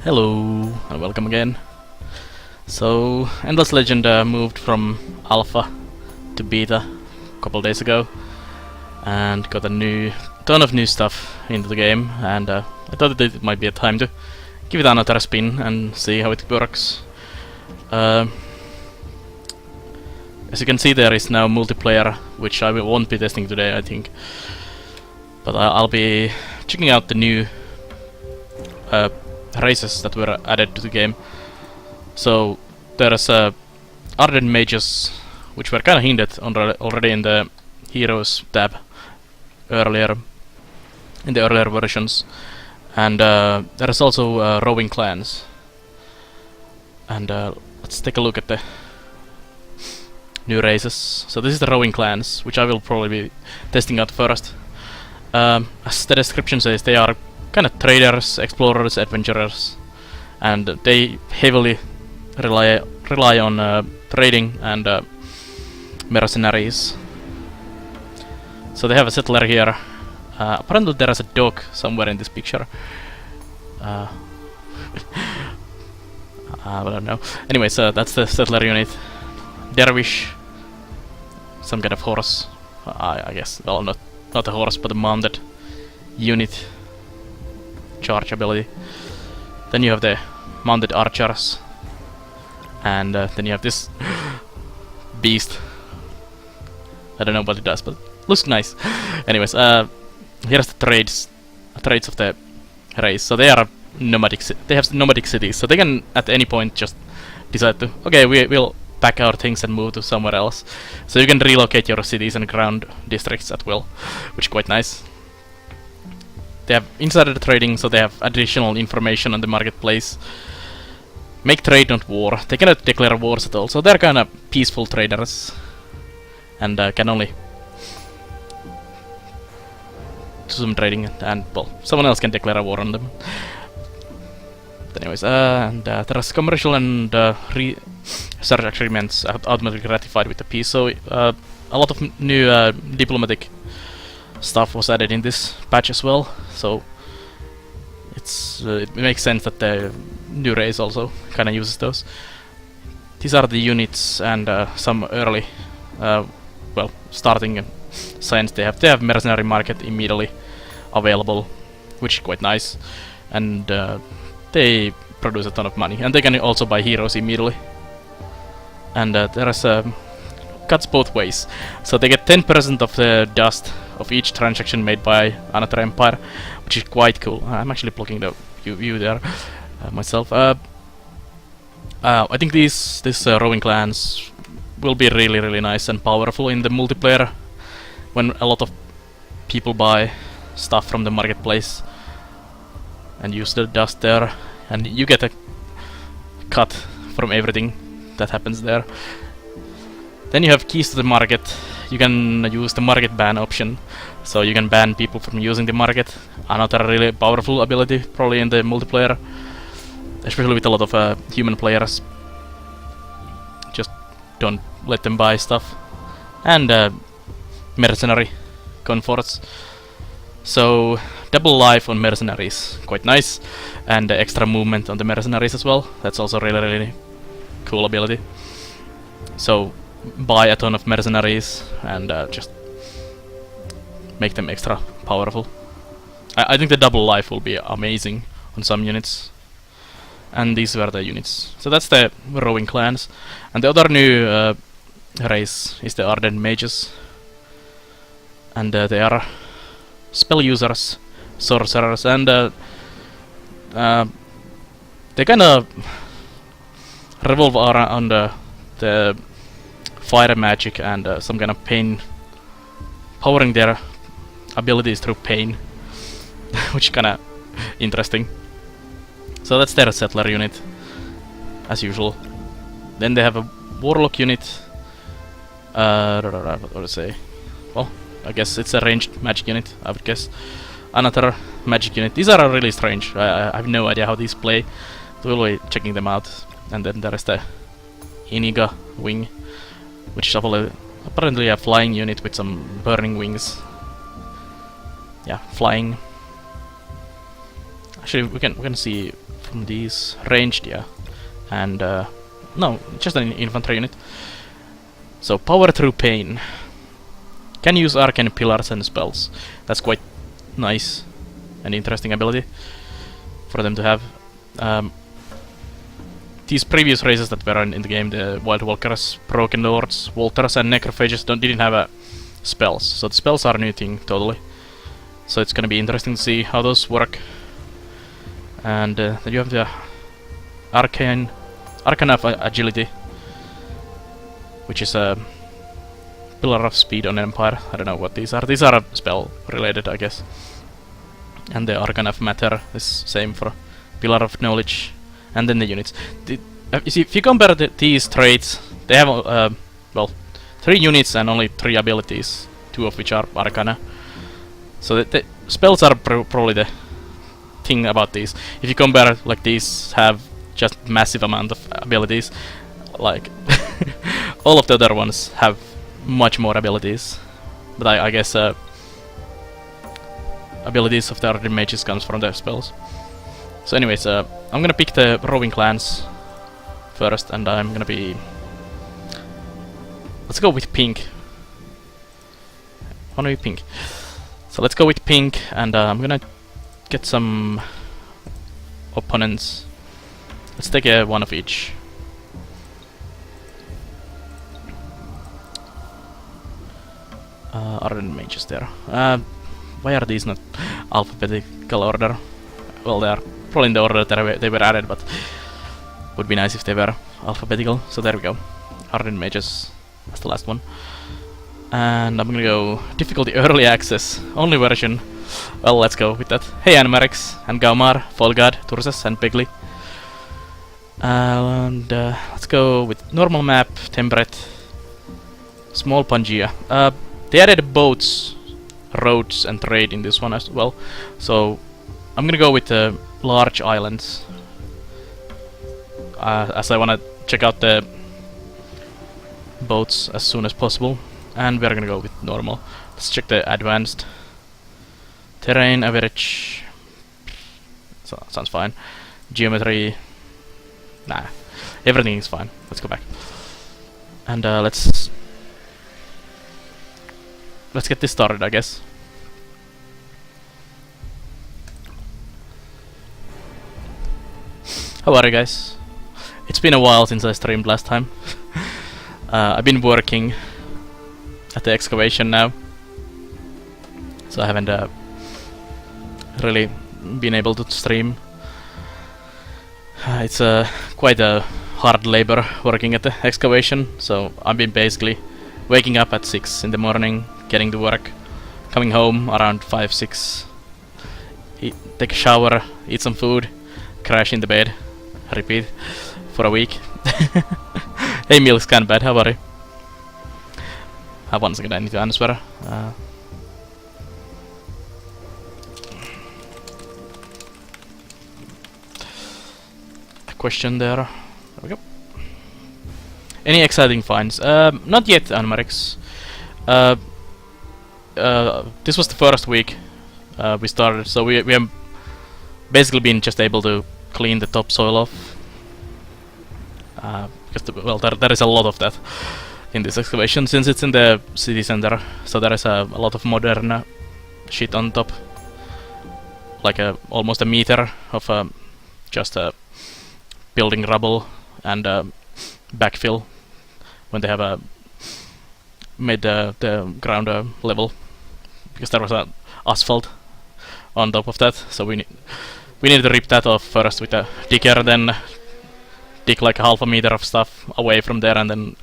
Hello and welcome again. So, Endless Legend moved from alpha to beta a couple days ago and got a ton of new stuff into the game, and I thought that it might be a time to give it another spin and see how it works. As you can see, there is now multiplayer, which I won't be testing today, I think, but I'll be checking out the new races that were added to the game. So there's ardent mages, which were kind of hinted already in the heroes tab earlier, in the earlier versions, and there is also roving clans. And let's take a look at the new races. So this is the roving clans, which I will probably be testing out first. As the description says, they are kind of traders, explorers, adventurers, and they heavily rely on trading and mercenaries. So they have a settler here. Apparently there is a dog somewhere in this picture. I don't know. Anyways, that's the settler unit. Dervish, some kind of horse, I guess. Well, not a horse, but a mounted unit. Charge ability. Then you have the mounted archers, and then you have this beast. I don't know what it does, but it looks nice. Anyways, here's the trades of the race. So they are nomadic. They have nomadic cities, so they can at any point just decide to, okay, we'll pack our things and move to somewhere else. So you can relocate your cities and ground districts at will, which is quite nice. They have insider trading, so they have additional information on the marketplace. Make trade, not war. They cannot declare wars at all, so they're kind of peaceful traders, and can only do some trading, and well, someone else can declare a war on them. But anyways, there's commercial and research agreements automatically ratified with the peace. So a lot of new diplomatic stuff was added in this patch as well, so it makes sense that the new race also kind of uses those. These are the units and some early, well, starting science. They have mercenary market immediately available, which is quite nice, and they produce a ton of money, and they can also buy heroes immediately. And there is cuts both ways, so they get 10% of the dust of each transaction made by another empire, which is quite cool. I'm actually blocking the view there myself. I think these roving clans will be really nice and powerful in the multiplayer when a lot of people buy stuff from the marketplace and use the dust there, and you get a cut from everything that happens there. Then you have keys to the market. You can use the market ban option, so you can ban people from using the market. Another really powerful ability, probably in the multiplayer, especially with a lot of human players. Just don't let them buy stuff. And mercenary comforts. So double life on mercenaries, quite nice, and extra movement on the mercenaries as well. That's also really cool ability. So buy a ton of mercenaries and just make them extra powerful. I think the double life will be amazing on some units. And these were the units. So that's the roving clans. And the other new race is the ardent mages. And they are spell users, sorcerers, and they kind of revolve around the fire magic and some kind of pain, powering their abilities through pain, which is kind of interesting. So that's their settler unit, as usual. Then they have a warlock unit. What do I say? Well, I guess it's a ranged magic unit, I would guess. Another magic unit. These are really strange. I have no idea how these play. So we'll be checking them out. And then there is the Iniga wing, which is apparently a flying unit with some burning wings. Yeah, flying. Actually, we can see from these? Ranged, yeah. And no, just an infantry unit. So power through pain. Can use arcane pillars and spells. That's quite nice and interesting ability for them to have. These previous races that were in the game, the Wild Walkers, Broken Lords, Walters and Necrophages didn't have spells. So the spells are a new thing, totally. So it's gonna be interesting to see how those work. And then you have the Arcane of Agility, which is a Pillar of Speed on Empire. I don't know what these are. These are spell related, I guess. And the Arcane of Matter is same for Pillar of Knowledge. And then the units. If you compare these traits, they have well, 3 units and only 3 abilities, 2 of which are Arcana. So the spells are probably the thing about these. If you compare, like, these have just massive amount of abilities, like all of the other ones have much more abilities. But I guess abilities of the other mages comes from their spells. So anyways, I'm gonna pick the Roving clans first, and I'm gonna be... Let's go with pink. Wanna be pink. So let's go with pink, and I'm gonna get some opponents. Let's take one of each. Are there mages there? Why are these not alphabetical order? Well, they are probably in the order that they were added, but would be nice if they were alphabetical. So there we go. Ardent Mages, that's the last one. And I'm gonna go difficulty early access, only version. Well, let's go with that. Hey Animarix, and Gaumar, Folgad, Turses, and Pegli. And let's go with normal map, temperate, small Pangea. They added boats, roads, and trade in this one as well. So I'm gonna go with large islands, as I wanna check out the boats as soon as possible. And we're gonna go with normal. Let's check the advanced. Terrain, average. So, sounds fine. Geometry. Nah. Everything is fine. Let's go back. And let's get this started, I guess. How are you guys? It's been a while since I streamed last time. I've been working at the excavation now, so I haven't really been able to stream. It's quite a hard labor working at the excavation, so I've been basically waking up at 6 in the morning, getting to work, coming home around 5, 6, take a shower, eat some food, crash in the bed, repeat for a week. Hey Milk Scanbad, how are you? One second, I need to answer. A question there. There we go. Any exciting finds? Not yet, Anmarix. This was the first week we started, so we have basically been just able to clean the topsoil off. Because well, there is a lot of that in this excavation, since it's in the city center, so there is a lot of modern shit on top, like almost a meter of just building rubble and backfill when they have made the ground level, because there was asphalt on top of that, so we need to rip that off first with a digger, then dig like half a meter of stuff away from there, and then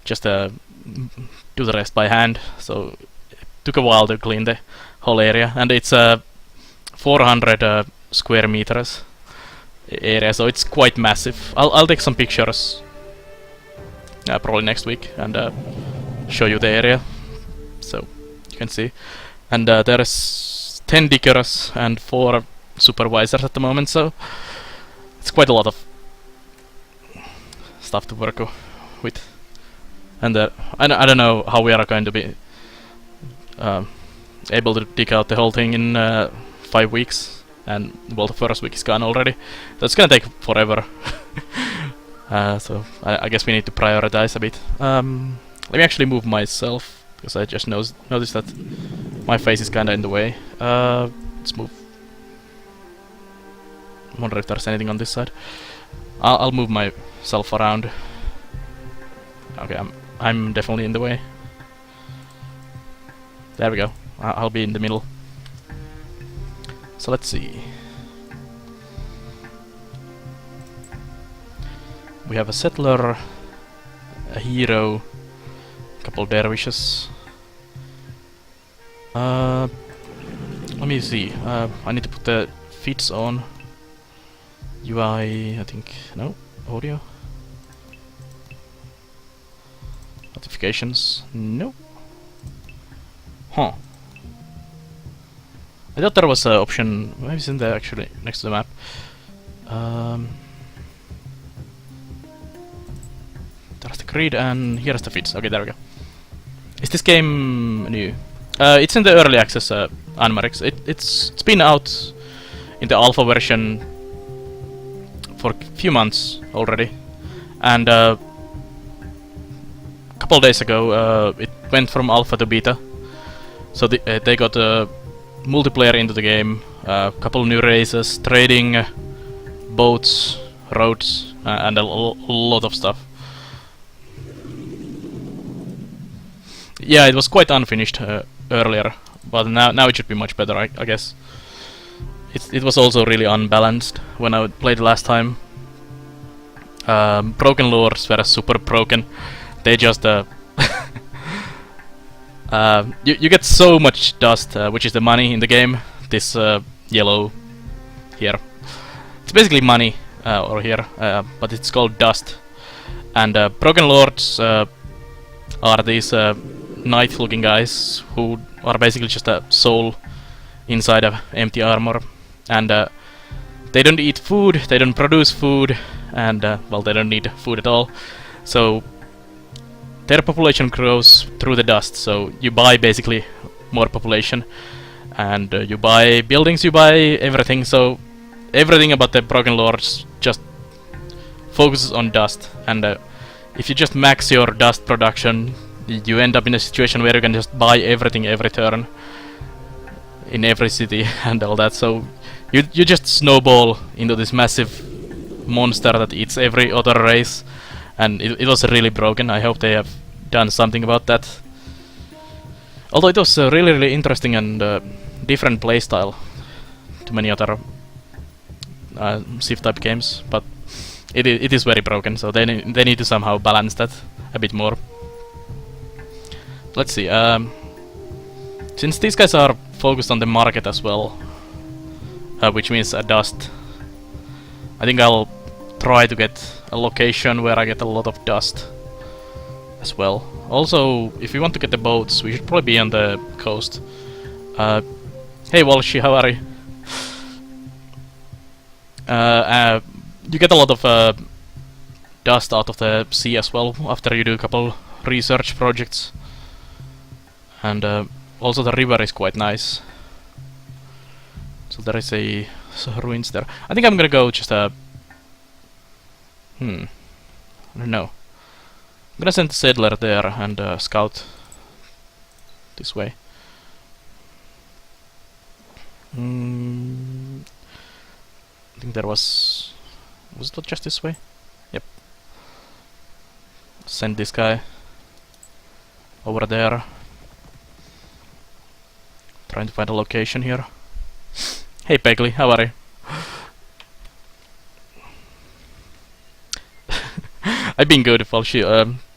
just do the rest by hand. So it took a while to clean the whole area, and it's 400 square meters area, so it's quite massive. I'll take some pictures probably next week and show you the area, so you can see. And there is 10 diggers and 4 supervisors at the moment, so it's quite a lot of stuff to work with. And I don't know how we are going to be able to dig out the whole thing in 5 weeks. and well, the first week is gone already. That's gonna take forever. So I guess we need to prioritize a bit. Let me actually move myself, because I just noticed that my face is kinda in the way. Let's move. I wonder if there's anything on this side. I'll move myself around. Okay, I'm definitely in the way. There we go. I'll be in the middle. So let's see. We have a settler, a hero, a couple dervishes. Let me see. I need to put the feeds on. UI, I think. No? Audio? Notifications? No. Huh. I thought there was an option. Maybe it's in there actually, next to the map. There's the grid and here's the feeds. Okay, there we go. Is this game new? It's in the early access, Anmarix. It's been out in the alpha version for a few months already, and a couple days ago it went from alpha to beta. So they got multiplayer into the game, a couple new races, trading, boats, roads, and a lot of stuff. Yeah, it was quite unfinished earlier, but now it should be much better, I guess. It was also really unbalanced when I played last time. Broken lords were super broken. They just you get so much dust, which is the money in the game. This yellow here, it's basically money, or here, but it's called dust. And broken lords are these knight-looking guys who are basically just a soul inside of empty armor, and they don't eat food, they don't produce food, and well, they don't need food at all. So their population grows through the dust. So you buy basically more population, and you buy buildings, you buy everything. So everything about the broken lords just focuses on dust, and if you just max your dust production, you end up in a situation where you can just buy everything every turn in every city and all that. So you just snowball into this massive monster that eats every other race, and it was really broken. I hope they have done something about that. Although it was really interesting and different playstyle to many other Civ type games, but it is very broken. So they need to somehow balance that a bit more. Let's see. Since these guys are focused on the market as well, which means dust, I think I'll try to get a location where I get a lot of dust as well. Also, if we want to get the boats, we should probably be on the coast. Hey Walshy, how are you? You get a lot of dust out of the sea as well after you do a couple research projects. And also the river is quite nice. So there is a ruins there. I think I'm gonna go just I don't know. I'm gonna send the settler there and scout this way. I think there was it not just this way? Yep. Send this guy over there. Trying to find a location here. Hey Pegley, how are you? I've been good, Falshi.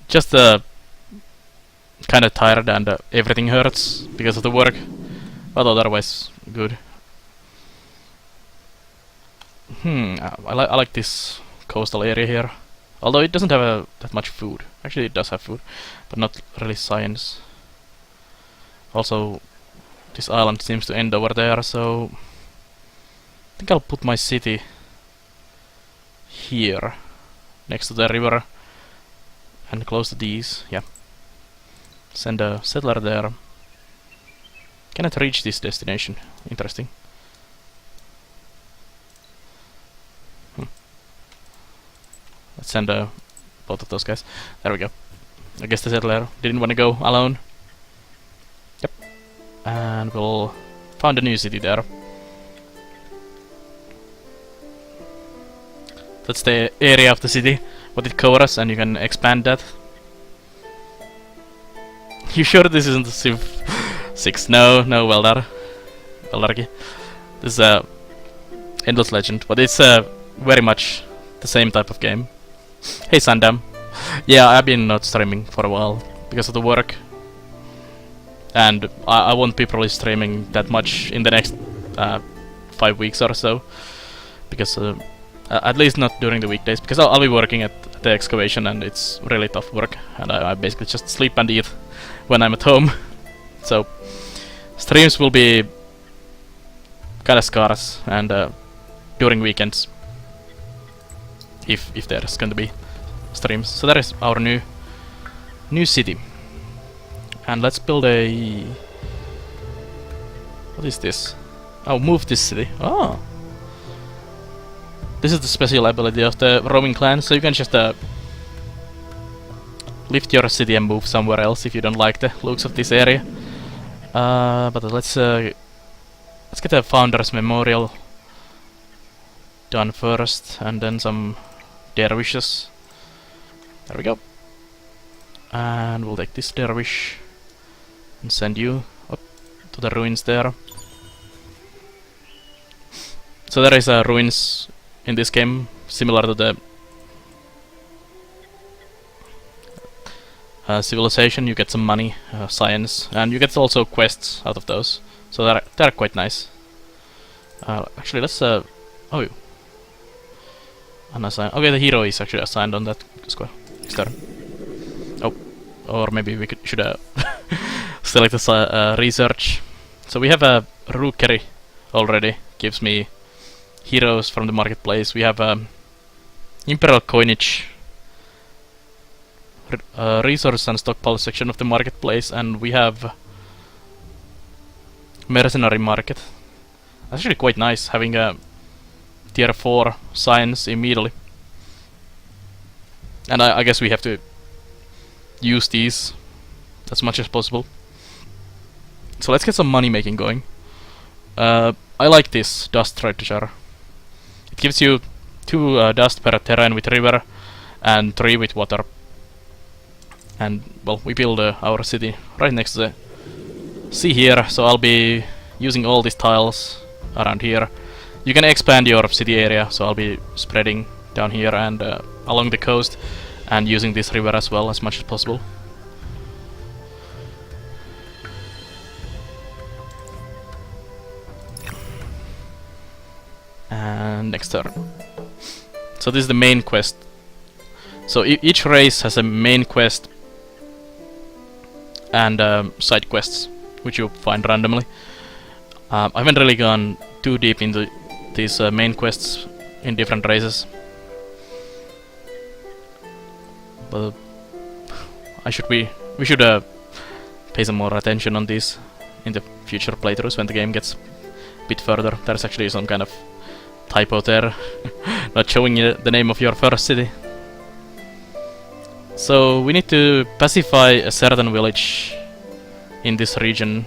Just kind of tired and everything hurts because of the work, but otherwise good. I like this coastal area here, although it doesn't have that much food. Actually, it does have food, but not really science. Also, this island seems to end over there, so I think I'll put my city here, next to the river, and close to these. Yeah. Send a settler there. Cannot reach this destination. Interesting. Let's send both of those guys. There we go. I guess the settler didn't want to go alone. Yep. And we'll found a new city there. That's the area of the city, what it covers, and you can expand that. You sure this isn't Civ 6? No, Veldar. Veldarki. This is a Endless Legend, but it's very much the same type of game. Hey Sandam. Yeah, I've been not streaming for a while because of the work. And I won't be probably streaming that much in the next 5 weeks or so. Because at least not during the weekdays, because I'll be working at the excavation and it's really tough work. And I basically just sleep and eat when I'm at home. So streams will be kinda scarce and during weekends. If there's going to be streams. So that is our new city. And let's build a... What is this? Oh, move this city. Oh! This is the special ability of the Roving clan, so you can just lift your city and move somewhere else if you don't like the looks of this area. But let's get a Founder's Memorial done first, and then some dervishes. There we go. And we'll take this dervish and send you up to the ruins there. So there is ruins in this game, similar to the civilization. You get some money, science, and you get also quests out of those. So they're quite nice. Actually, let's oh, unassign. Okay, the hero is actually assigned on that square. Oh, or maybe we should select the research. So we have a rookery already. Gives me heroes from the marketplace. We have imperial coinage, resource and stockpile section of the marketplace, and we have mercenary market. Actually quite nice having a tier 4 science immediately. And I guess we have to use these as much as possible. So let's get some money making going. I like this dust treasure. It gives you 2 dust per terrain with river and 3 with water. And well, we build our city right next to the sea here, so I'll be using all these tiles around here. You can expand your city area, so I'll be spreading down here and along the coast and using this river as well as much as possible. And next turn. So this is the main quest. So each race has a main quest and side quests, which you find randomly. I haven't really gone too deep into these main quests in different races, but we should pay some more attention on these in the future playthroughs when the game gets a bit further. There's actually some kind of typo there, not showing you the name of your first city. So we need to pacify a certain village in this region.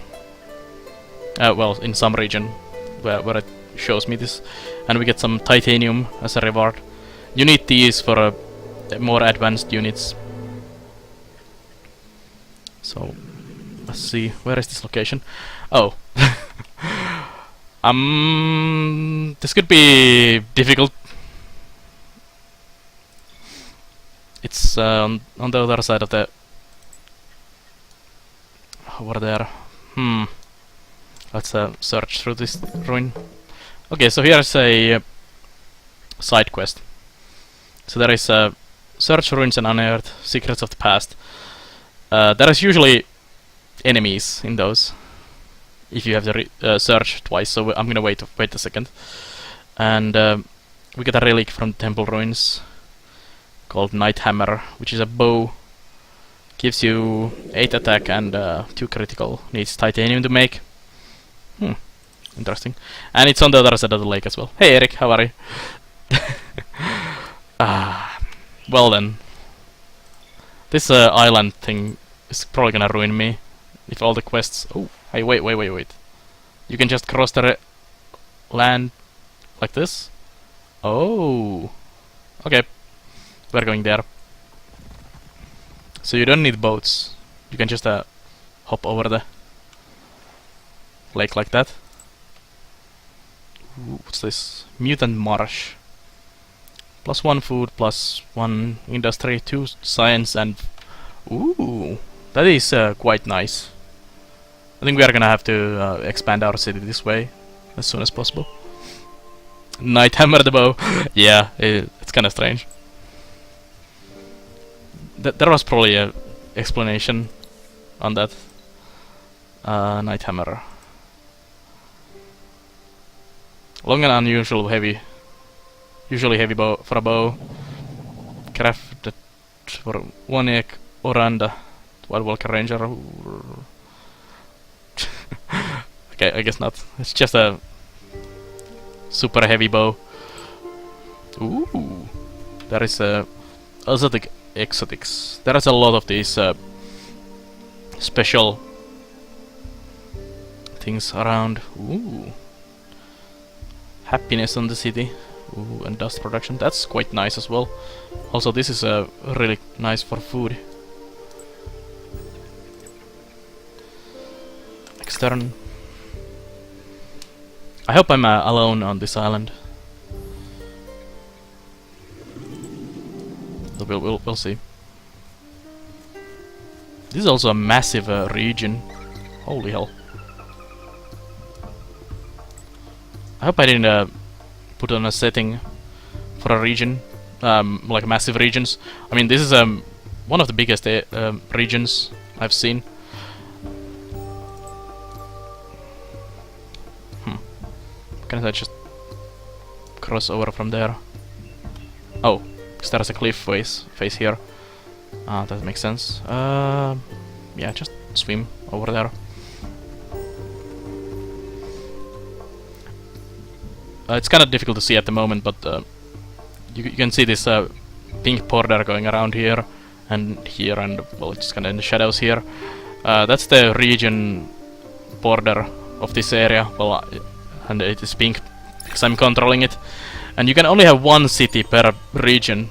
Well, in some region where it shows me this, and we get some titanium as a reward. You need these for more advanced units. So let's see, where is this location? Oh. This could be difficult. It's on the other side of the... over there. Let's search through this ruin. Okay, so here's a side quest. So there is search ruins and unearth secrets of the past. There is usually enemies in those if you have to search twice, so I'm gonna wait a second. And we get a relic from the temple ruins called Night Hammer, which is a bow. Gives you 8 attack and 2 critical. Needs titanium to make. Interesting. And it's on the other side of the lake as well. Hey Eric, how are you? Well then. This island thing is probably gonna ruin me. If all the quests... Oh, hey, wait. You can just cross the land like this? Oh. Okay. We're going there. So you don't need boats. You can just hop over the lake like that. Ooh, what's this? Mutant marsh. +1 food, +1 industry, 2 science, and... Ooh, that is quite nice. I think we are gonna have to expand our city this way as soon as possible. Night hammer the bow. Yeah, it's kinda strange. There was probably a explanation on that. Night hammer. Long and unusual heavy. Usually heavy bow for a bow. Crafted for 1 egg. Oranda. Wild Walker Ranger. Okay, I guess not. It's just a super heavy bow. Ooh. There is a exotics. There is a lot of these special things around. Ooh. Happiness on the city. Ooh, and dust production. That's quite nice as well. Also, this is really nice for food. Extern. I hope I'm alone on this island. We'll see. This is also a massive region. Holy hell. I hope I didn't put on a setting for a region, like massive regions. I mean, this is one of the biggest regions I've seen. Can I just cross over from there? Oh, because there's a cliff face here. That makes sense. Yeah, just swim over there. It's kind of difficult to see at the moment, but you can see this pink border going around here, and well, it's kind of in the shadows here. That's the region border of this area. Well, and it is pink because I'm controlling it. And you can only have 1 city per region.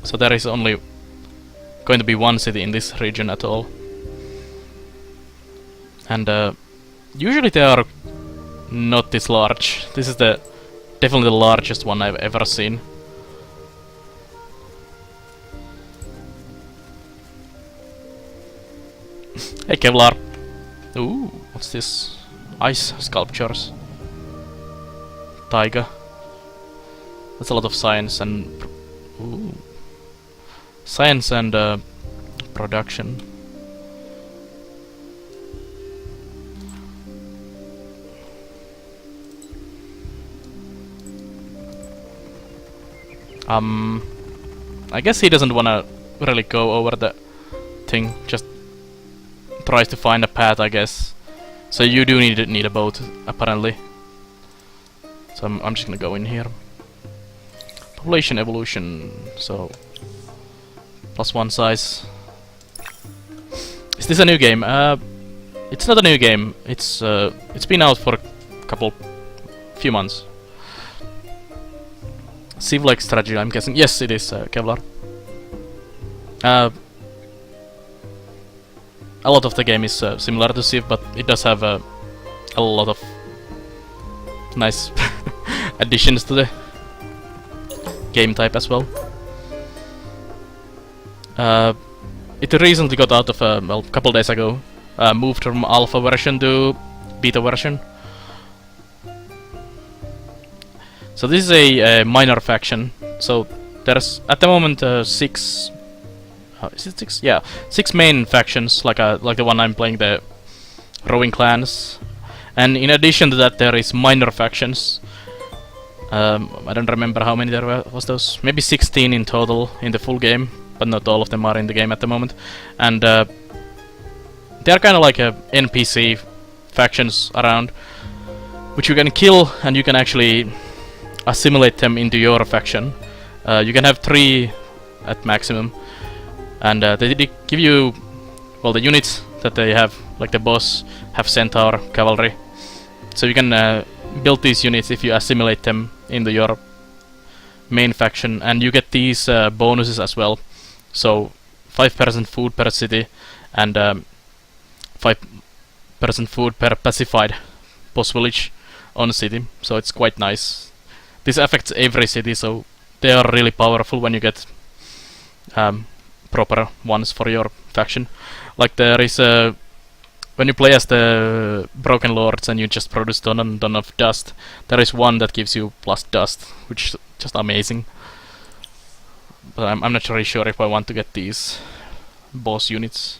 So there is only going to be 1 city in this region at all. And usually they are not this large. This is definitely the largest one I've ever seen. Hey Kevlar. Ooh, what's this? Ice sculptures. Taiga. That's a lot of science and... Ooh. Science and production. I guess he doesn't wanna really go over the thing, just tries to find a path, I guess. So you do need a boat, apparently. So I'm just gonna go in here. Population evolution, so +1 size. Is this a new game? It's not a new game. It's been out for a few months. Civ-like strategy, I'm guessing. Yes, it is, Kevlar. A lot of the game is similar to Civ, but it does have a lot of nice additions to the game type as well. It recently got out of, well, a couple days ago, moved from alpha version to beta version. So this is a minor faction. So there's at the moment 6. Is it 6? Yeah, 6 main factions, like the one I'm playing, the Roving clans. And in addition to that, there is minor factions. I don't remember how many there was those. Maybe 16 in total in the full game, but not all of them are in the game at the moment. And they're kind of like NPC factions around, which you can kill, and you can actually assimilate them into your faction. You can have 3 at maximum, and they give you, well, the units that they have, like the boss, have centaur cavalry. So you can build these units if you assimilate them into your main faction, and you get these bonuses as well. So 5% food per city, and 5% food per pacified boss village on a city. So it's quite nice. This affects every city, so they are really powerful when you get proper ones for your faction. Like there is when you play as the Broken Lords and you just produce ton and ton of dust, there is one that gives you plus dust, which is just amazing. But I'm not really sure if I want to get these boss units.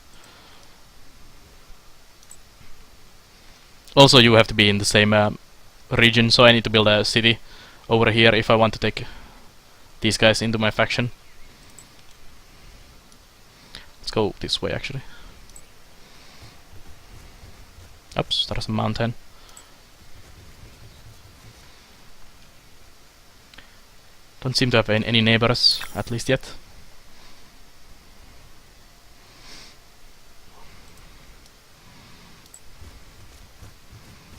Also, you have to be in the same region, so I need to build a city over here if I want to take these guys into my faction. Let's go this way, actually. Oops, there's a mountain. Don't seem to have any neighbors, at least yet.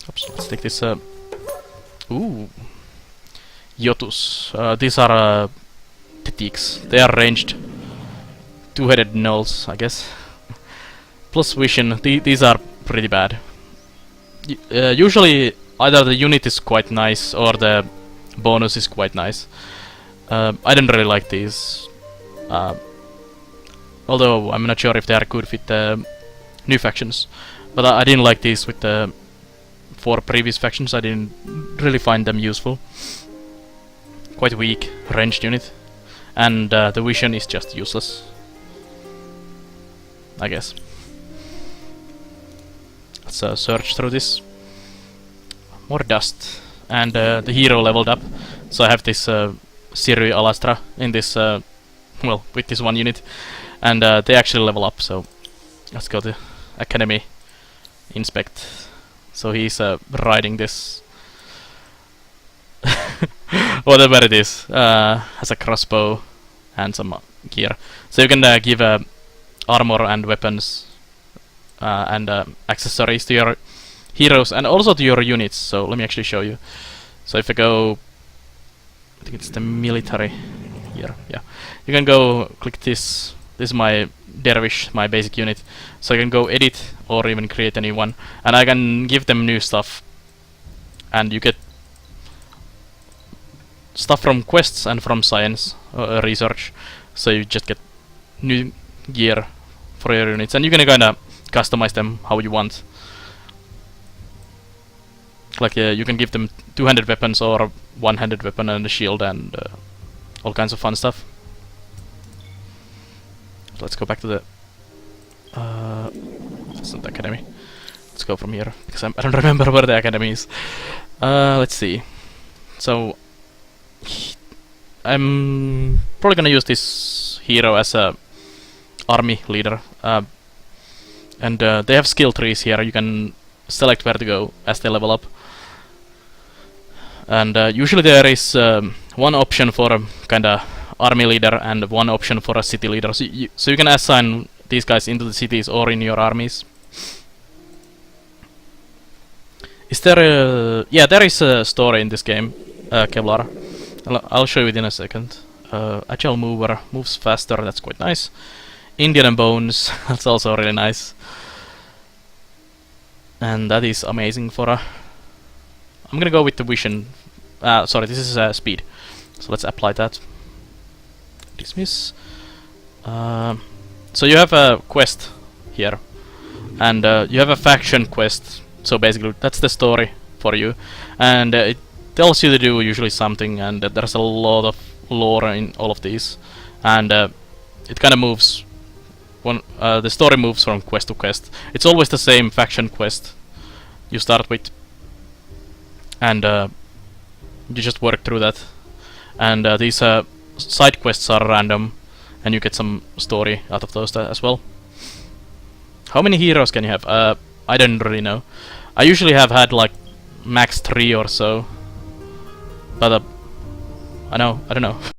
Oops, let's take this. Ooh, Yotus. These are Tetiks. They are ranged, two-headed gnolls, I guess. Plus vision. These are pretty bad. Usually, either the unit is quite nice or the bonus is quite nice. I don't really like these. Although I'm not sure if they are good with the new factions. But I didn't like these with the 4 previous factions. I didn't really find them useful. Quite weak ranged unit. And the vision is just useless, I guess. Let's search through this. More dust. And the hero leveled up. So I have this Siri Alastra in this, well, with this one unit. And they actually level up, so let's go to Academy. Inspect. So he's riding this. Whatever it is. Has a crossbow and some gear. So you can give armor and weapons and accessories to your heroes and also to your units. So let me actually show you. So if I go, I think it's the military here. Yeah, you can go click this. This is my dervish, my basic unit. So I can go edit or even create a new one, and I can give them new stuff. And you get stuff from quests and from science research. So you just get new gear for your units, and you can kinda customize them how you want. Like you can give them two-handed weapons or a one-handed weapon and a shield and all kinds of fun stuff. So let's go back to the that's not the academy. Let's go from here because I don't remember where the academy is. Let's see. So I'm probably gonna use this hero as a army leader, and they have skill trees here. You can select where to go as they level up. And usually there is one option for a kinda army leader and one option for a city leader. So you can assign these guys into the cities or in your armies. Is there a... yeah, there is a story in this game, Kevlar. I'll show you it in a second. Agile mover, moves faster, that's quite nice. Indian bones, that's also really nice. And that is amazing for a... I'm gonna go with the vision. Sorry, this is speed. So let's apply that. Dismiss. So you have a quest here, and you have a faction quest. So basically, that's the story for you, and it tells you to do usually something, and there's a lot of lore in all of these, and it kind of moves. The story moves from quest to quest. It's always the same faction quest you start with, and you just work through that. And these side quests are random, and you get some story out of those as well. How many heroes can you have? I don't really know. I usually have had like max 3 or so, but I don't know.